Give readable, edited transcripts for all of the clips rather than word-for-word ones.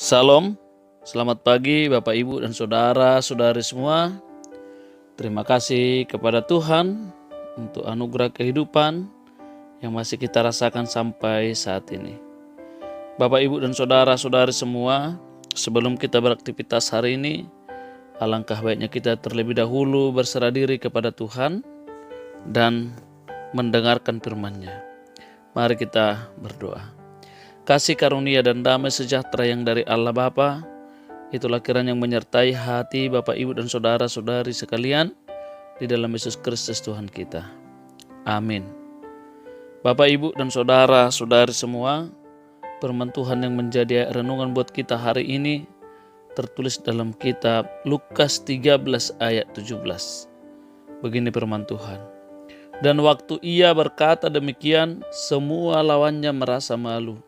Salam, selamat pagi Bapak Ibu dan Saudara-saudari semua. Terima kasih kepada Tuhan untuk anugerah kehidupan yang masih kita rasakan sampai saat ini. Bapak Ibu dan Saudara-saudari semua, sebelum kita beraktivitas hari ini, alangkah baiknya kita terlebih dahulu berserah diri kepada Tuhan dan mendengarkan firman-Nya. Mari kita berdoa. Kasih karunia dan damai sejahtera yang dari Allah Bapa, itulah kiranya yang menyertai hati Bapak Ibu dan Saudara-saudari sekalian di dalam Yesus Kristus Tuhan kita. Amin. Bapak Ibu dan Saudara-saudari semua, firman Tuhan yang menjadi renungan buat kita hari ini tertulis dalam kitab Lukas 13 ayat 17. Begini firman Tuhan. Dan waktu ia berkata demikian, semua lawannya merasa malu.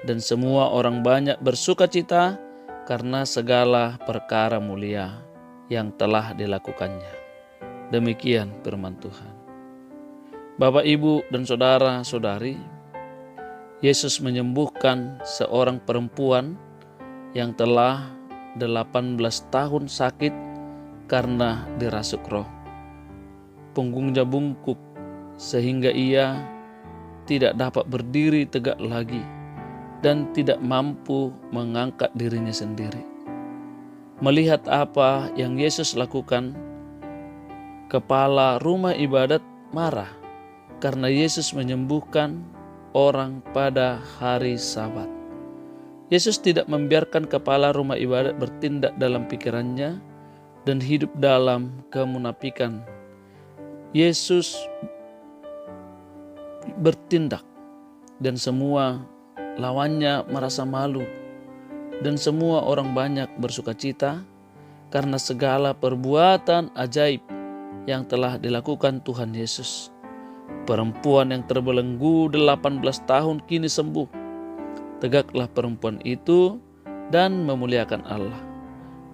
Dan semua orang banyak bersukacita karena segala perkara mulia yang telah dilakukannya. Demikian firman Tuhan. Bapak, Ibu, dan Saudara-saudari, Yesus menyembuhkan seorang perempuan yang telah 18 tahun sakit karena dirasuk roh. Punggungnya bungkuk sehingga ia tidak dapat berdiri tegak lagi dan tidak mampu mengangkat dirinya sendiri. Melihat apa yang Yesus lakukan, kepala rumah ibadat marah karena Yesus menyembuhkan orang pada hari Sabat. Yesus tidak membiarkan kepala rumah ibadat bertindak dalam pikirannya dan hidup dalam kemunafikan. Yesus bertindak dan semua lawannya merasa malu, dan semua orang banyak bersukacita karena segala perbuatan ajaib yang telah dilakukan Tuhan Yesus. Perempuan yang terbelenggu 18 tahun kini sembuh. Tegaklah perempuan itu dan memuliakan Allah.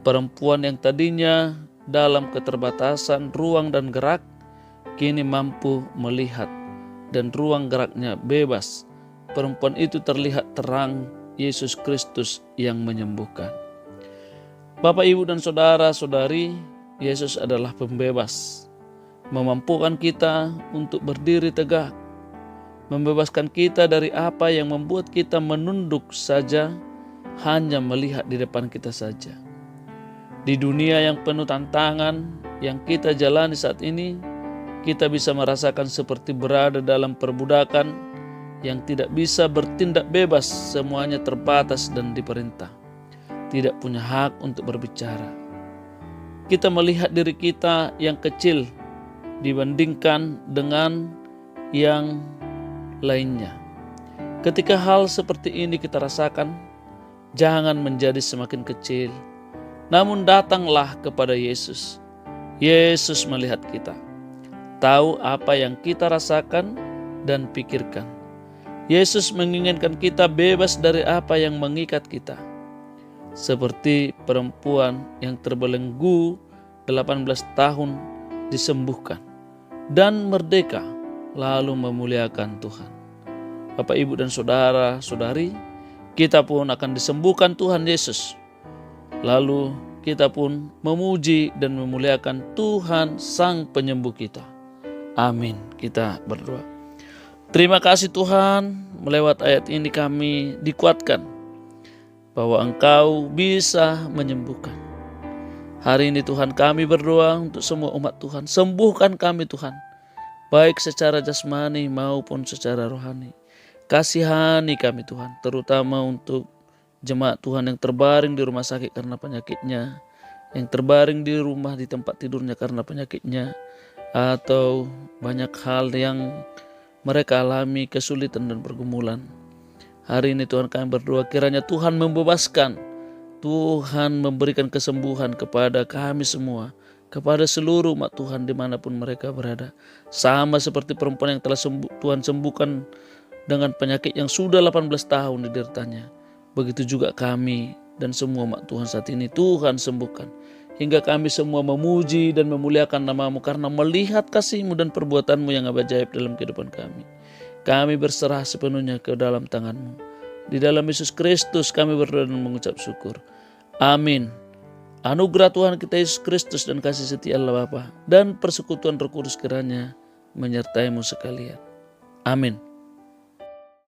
Perempuan yang tadinya dalam keterbatasan ruang dan gerak, kini mampu melihat dan ruang geraknya bebas. Perempuan itu terlihat terang Yesus Kristus yang menyembuhkan. Bapak, Ibu, dan Saudara-saudari, Yesus adalah pembebas. Memampukan kita untuk berdiri tegak. Membebaskan kita dari apa yang membuat kita menunduk saja, hanya melihat di depan kita saja. Di dunia yang penuh tantangan yang kita jalani saat ini, kita bisa merasakan seperti berada dalam perbudakan yang tidak bisa bertindak bebas, semuanya terbatas dan diperintah. Tidak punya hak untuk berbicara. Kita melihat diri kita yang kecil dibandingkan dengan yang lainnya. Ketika hal seperti ini kita rasakan, jangan menjadi semakin kecil, namun datanglah kepada Yesus. Yesus melihat kita, tahu apa yang kita rasakan dan pikirkan. Yesus menginginkan kita bebas dari apa yang mengikat kita. Seperti perempuan yang terbelenggu 18 tahun disembuhkan dan merdeka lalu memuliakan Tuhan. Bapak, Ibu, dan Saudara-saudari, kita pun akan disembuhkan Tuhan Yesus. Lalu kita pun memuji dan memuliakan Tuhan Sang Penyembuh kita. Amin. Kita berdoa. Terima kasih Tuhan, melewat ayat ini kami dikuatkan bahwa Engkau bisa menyembuhkan. Hari ini Tuhan kami berdoa untuk semua umat Tuhan, sembuhkan kami Tuhan, baik secara jasmani maupun secara rohani. Kasihani kami Tuhan, terutama untuk jemaat Tuhan yang terbaring di rumah sakit karena penyakitnya, yang terbaring di rumah di tempat tidurnya karena penyakitnya, atau banyak hal yang mereka alami kesulitan dan pergumulan. Hari ini Tuhan kami berdoa kiranya Tuhan membebaskan, Tuhan memberikan kesembuhan kepada kami semua, kepada seluruh umat Tuhan dimanapun mereka berada. Sama seperti perempuan yang telah Tuhan sembuhkan dengan penyakit yang sudah 18 tahun dideritanya. Begitu juga kami dan semua umat Tuhan saat ini Tuhan sembuhkan. Hingga kami semua memuji dan memuliakan nama-Mu karena melihat kasih-Mu dan perbuatan-Mu yang ajaib dalam kehidupan kami. Kami berserah sepenuhnya ke dalam tangan-Mu. Di dalam Yesus Kristus kami berdoa dan mengucap syukur. Amin. Anugerah Tuhan kita Yesus Kristus dan kasih setia Allah Bapa dan persekutuan Roh Kudus kiranya menyertaimu sekalian. Amin.